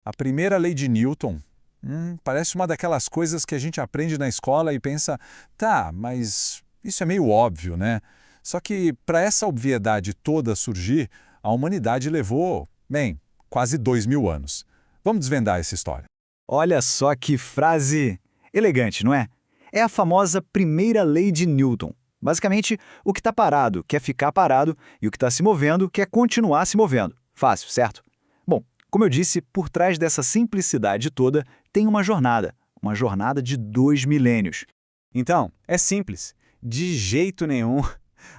A primeira lei de Newton. Parece uma daquelas coisas que a gente aprende na escola e pensa, tá, mas isso é meio óbvio, né? Só que para essa obviedade toda surgir, a humanidade levou, bem, quase 2000 anos. Vamos desvendar essa história. Olha só que frase elegante, não é? É a famosa primeira lei de Newton. Basicamente, o que está parado quer ficar parado e o que está se movendo quer continuar se movendo. Fácil, certo? Bom, como eu disse, por trás dessa simplicidade toda tem uma jornada de 2 milênios. Então, é simples. De jeito nenhum.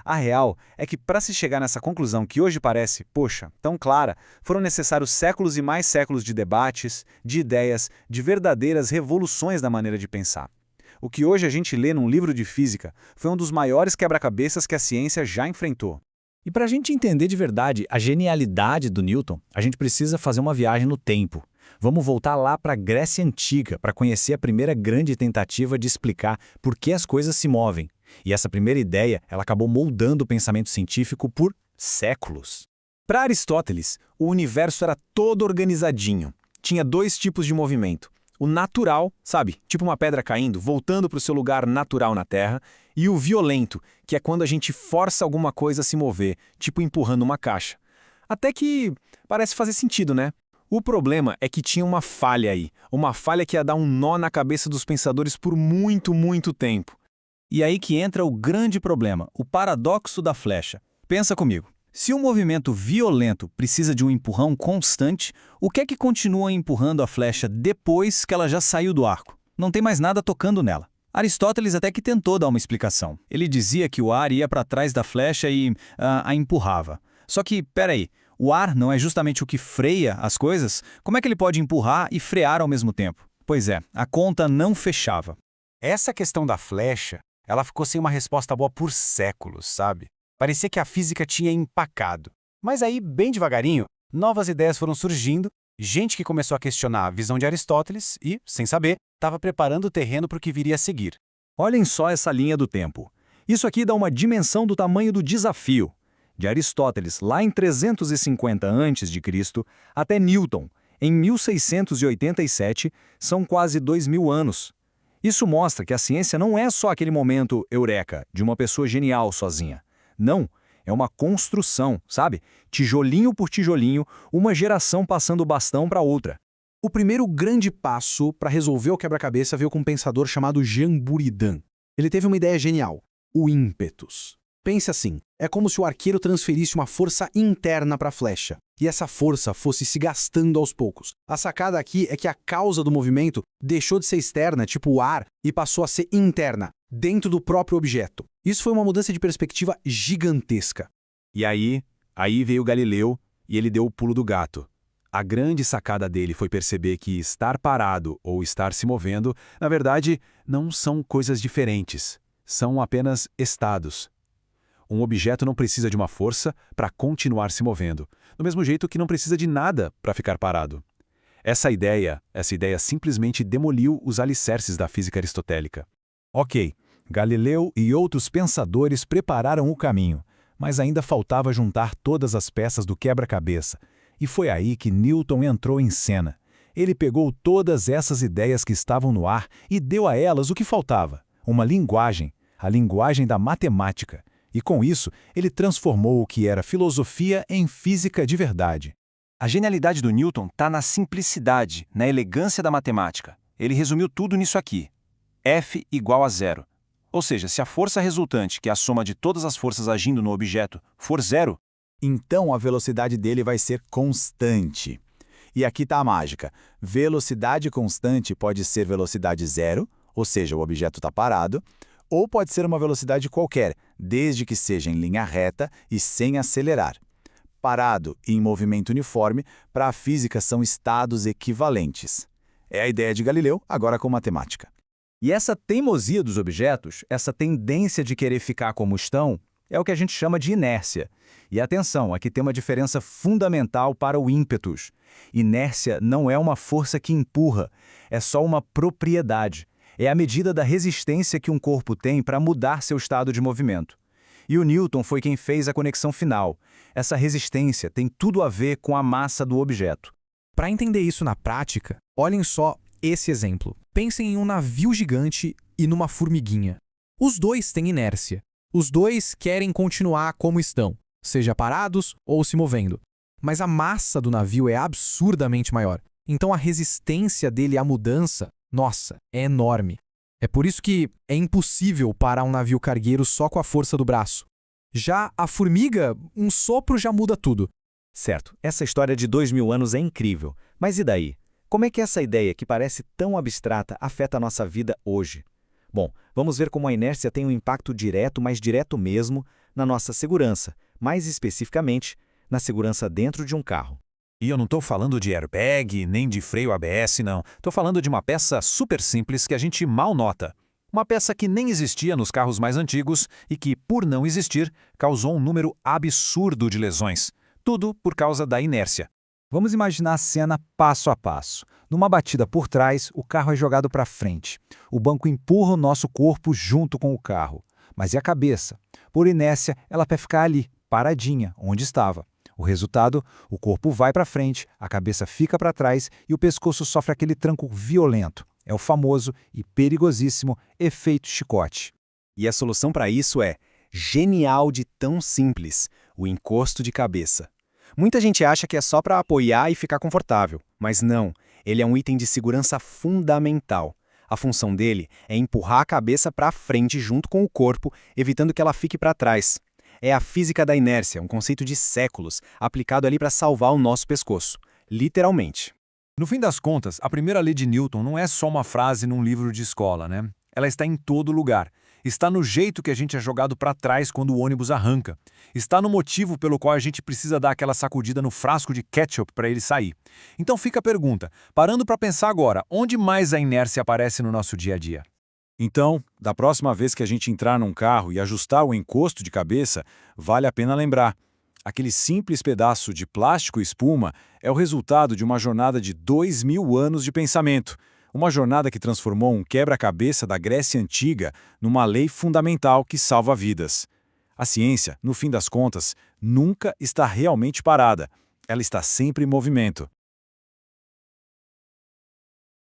A real é que para se chegar nessa conclusão que hoje parece, poxa, tão clara, foram necessários séculos e mais séculos de debates, de ideias, de verdadeiras revoluções na maneira de pensar. O que hoje a gente lê num livro de física foi um dos maiores quebra-cabeças que a ciência já enfrentou. E para a gente entender de verdade a genialidade do Newton, a gente precisa fazer uma viagem no tempo. Vamos voltar lá para a Grécia Antiga para conhecer a primeira grande tentativa de explicar por que as coisas se movem. E essa primeira ideia, ela acabou moldando o pensamento científico por séculos. Para Aristóteles, o universo era todo organizadinho. Tinha dois tipos de movimento. O natural, sabe, tipo uma pedra caindo, voltando para o seu lugar natural na Terra, e o violento, que é quando a gente força alguma coisa a se mover, tipo empurrando uma caixa. Até que parece fazer sentido, né? O problema é que tinha uma falha aí, uma falha que ia dar um nó na cabeça dos pensadores por muito, muito tempo. E aí que entra o grande problema, o paradoxo da flecha. Pensa comigo. Se um movimento violento precisa de um empurrão constante, o que é que continua empurrando a flecha depois que ela já saiu do arco? Não tem mais nada tocando nela. Aristóteles até que tentou dar uma explicação. Ele dizia que o ar ia para trás da flecha e a empurrava. Só que, peraí, o ar não é justamente o que freia as coisas? Como é que ele pode empurrar e frear ao mesmo tempo? Pois é, a conta não fechava. Essa questão da flecha, ela ficou sem uma resposta boa por séculos, sabe? Parecia que a física tinha empacado. Mas aí, bem devagarinho, novas ideias foram surgindo, gente que começou a questionar a visão de Aristóteles e, sem saber, estava preparando o terreno para o que viria a seguir. Olhem só essa linha do tempo. Isso aqui dá uma dimensão do tamanho do desafio. De Aristóteles, lá em 350 a.C., até Newton, em 1687, são quase 2000 anos. Isso mostra que a ciência não é só aquele momento eureka, de uma pessoa genial sozinha. Não, é uma construção, sabe? Tijolinho por tijolinho, uma geração passando o bastão para outra. O primeiro grande passo para resolver o quebra-cabeça veio com um pensador chamado Jean Buridan. Ele teve uma ideia genial, o ímpetus. Pense assim, é como se o arqueiro transferisse uma força interna para a flecha, e essa força fosse se gastando aos poucos. A sacada aqui é que a causa do movimento deixou de ser externa, tipo o ar, e passou a ser interna, dentro do próprio objeto. Isso foi uma mudança de perspectiva gigantesca. E aí veio Galileu e ele deu o pulo do gato. A grande sacada dele foi perceber que estar parado ou estar se movendo, na verdade, não são coisas diferentes. São apenas estados. Um objeto não precisa de uma força para continuar se movendo, do mesmo jeito que não precisa de nada para ficar parado. Essa ideia simplesmente demoliu os alicerces da física aristotélica. Ok, Galileu e outros pensadores prepararam o caminho, mas ainda faltava juntar todas as peças do quebra-cabeça. E foi aí que Newton entrou em cena. Ele pegou todas essas ideias que estavam no ar e deu a elas o que faltava, uma linguagem, a linguagem da matemática. E com isso, ele transformou o que era filosofia em física de verdade. A genialidade do Newton está na simplicidade, na elegância da matemática. Ele resumiu tudo nisso aqui. F igual a zero. Ou seja, se a força resultante, que é a soma de todas as forças agindo no objeto, for zero, então a velocidade dele vai ser constante. E aqui está a mágica. Velocidade constante pode ser velocidade zero, ou seja, o objeto está parado, ou pode ser uma velocidade qualquer, desde que seja em linha reta e sem acelerar. Parado e em movimento uniforme, para a física são estados equivalentes. É a ideia de Galileu, agora com matemática. E essa teimosia dos objetos, essa tendência de querer ficar como estão, é o que a gente chama de inércia. E atenção, aqui tem uma diferença fundamental para o ímpetus. Inércia não é uma força que empurra, é só uma propriedade. É a medida da resistência que um corpo tem para mudar seu estado de movimento. E o Newton foi quem fez a conexão final. Essa resistência tem tudo a ver com a massa do objeto. Para entender isso na prática, olhem só esse exemplo. Pensem em um navio gigante e numa formiguinha. Os dois têm inércia. Os dois querem continuar como estão, seja parados ou se movendo. Mas a massa do navio é absurdamente maior. Então a resistência dele à mudança, nossa, é enorme. É por isso que é impossível parar um navio cargueiro só com a força do braço. Já a formiga, um sopro já muda tudo. Certo, essa história de 2000 anos é incrível. Mas e daí? Como é que essa ideia, que parece tão abstrata, afeta a nossa vida hoje? Bom, vamos ver como a inércia tem um impacto direto, mas direto mesmo, na nossa segurança, mais especificamente, na segurança dentro de um carro. E eu não estou falando de airbag, nem de freio ABS, não. Estou falando de uma peça super simples que a gente mal nota. Uma peça que nem existia nos carros mais antigos e que, por não existir, causou um número absurdo de lesões. Tudo por causa da inércia. Vamos imaginar a cena passo a passo. Numa batida por trás, o carro é jogado para frente. O banco empurra o nosso corpo junto com o carro. Mas e a cabeça? Por inércia, ela quer ficar ali, paradinha, onde estava. O resultado, o corpo vai para frente, a cabeça fica para trás e o pescoço sofre aquele tranco violento. É o famoso e perigosíssimo efeito chicote. E a solução para isso é genial de tão simples: o encosto de cabeça. Muita gente acha que é só para apoiar e ficar confortável, mas não, ele é um item de segurança fundamental. A função dele é empurrar a cabeça para frente junto com o corpo, evitando que ela fique para trás. É a física da inércia, um conceito de séculos, aplicado ali para salvar o nosso pescoço. Literalmente. No fim das contas, a primeira lei de Newton não é só uma frase num livro de escola, né? Ela está em todo lugar. Está no jeito que a gente é jogado para trás quando o ônibus arranca. Está no motivo pelo qual a gente precisa dar aquela sacudida no frasco de ketchup para ele sair. Então fica a pergunta, parando para pensar agora, onde mais a inércia aparece no nosso dia a dia? Então, da próxima vez que a gente entrar num carro e ajustar o encosto de cabeça, vale a pena lembrar. Aquele simples pedaço de plástico e espuma é o resultado de uma jornada de 2000 anos de pensamento. Uma jornada que transformou um quebra-cabeça da Grécia Antiga numa lei fundamental que salva vidas. A ciência, no fim das contas, nunca está realmente parada. Ela está sempre em movimento.